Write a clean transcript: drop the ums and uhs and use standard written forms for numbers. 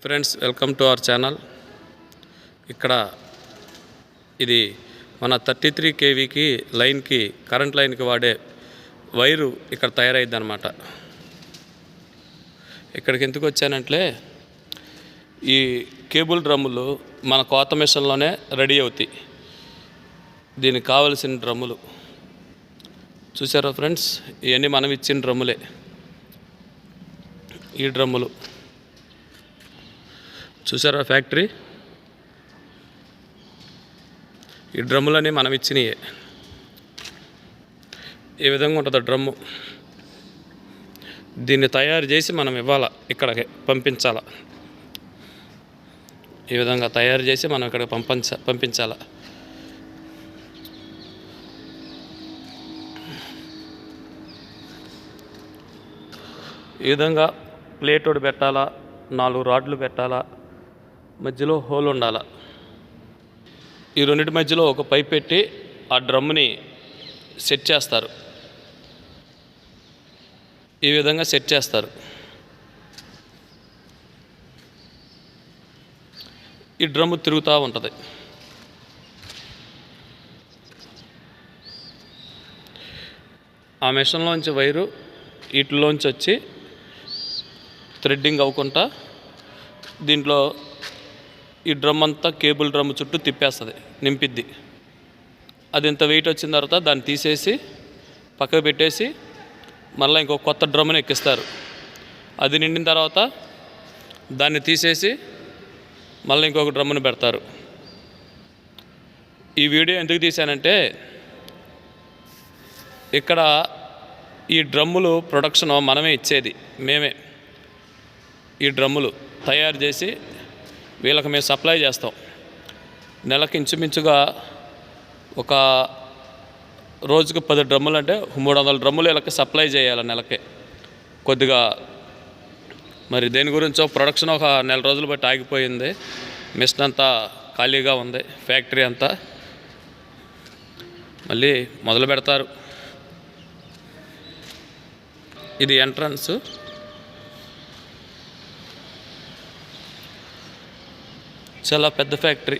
Friends, welcome to our channel. ఇక్కడ ఇది మన 33 kVకి లైన్కి కరెంట్ లైన్కి వాడే వైరు ఇక్కడ తయారైద్ది అనమాట. ఇక్కడికి ఎందుకు వచ్చానంటే ఈ కేబుల్ డ్రమ్ములు మన కోత మిషన్లోనే రెడీ అవుతాయి. దీనికి కావలసిన డ్రమ్ములు చూసారా ఫ్రెండ్స్, ఇవన్నీ మనం ఇచ్చిన డ్రమ్ములే. ఈ డ్రమ్ములు చూసారా ఫ్యాక్టరీ, ఈ డ్రమ్ములన్నీ మనం ఇచ్చినయే. ఈ విధంగా ఉంటుంది డ్రమ్ము. దీన్ని తయారు చేసి మనం ఇవ్వాలా, ఇక్కడికి పంపించాలా. ఈ విధంగా తయారు చేసి మనం ఇక్కడికి పంపించాలా. ఈ విధంగా ప్లేట్ ఒకటి పెట్టాలా, 4 రాడ్లు పెట్టాలా, మధ్యలో హోల్ ఉండాలా. ఈ రెండింటి మధ్యలో ఒక పైప్ పెట్టి ఆ డ్రమ్ని సెట్ చేస్తారు. ఈ విధంగా సెట్ చేస్తారు. ఈ డ్రమ్ము తిరుగుతూ ఉంటుంది. ఆ మెషిన్లోంచి వైరు వీటిలోంచి వచ్చి థ్రెడ్డింగ్ అవ్వకుండా దీంట్లో ఈ డ్రమ్ అంతా కేబుల్ డ్రమ్ చుట్టూ తిప్పేస్తుంది, నింపిద్ది. అది ఇంత వెయిట్ వచ్చిన తర్వాత దాన్ని తీసేసి పక్కకు పెట్టేసి మళ్ళీ ఇంకో కొత్త డ్రమ్ని ఎక్కిస్తారు. అది నిండిన తర్వాత దాన్ని తీసేసి మళ్ళీ ఇంకొక డ్రమ్ని పెడతారు. ఈ వీడియో ఎందుకు తీశానంటే ఇక్కడ ఈ డ్రమ్ములు ప్రొడక్షన్ మనమే ఇచ్చేది, మేమే. ఈ డ్రమ్ములు తయారు చేసి వీళ్ళకి మేము సప్లై చేస్తాం. నెలకి ఇంచుమించుగా ఒక రోజుకు 10 డ్రమ్ములు అంటే 300 డ్రమ్ములు వీళ్ళకి సప్లై చేయాలి నెలకి. కొద్దిగా మరి దేని గురించో ప్రొడక్షన్ ఒక నెల రోజులు బట్టి ఆగిపోయింది. మిషన్ అంతా ఖాళీగా ఉంది, ఫ్యాక్టరీ అంతా. మళ్ళీ మొదలు పెడతారు. ఇది ఎంట్రన్స్. చాలా పెద్ద ఫ్యాక్టరీ.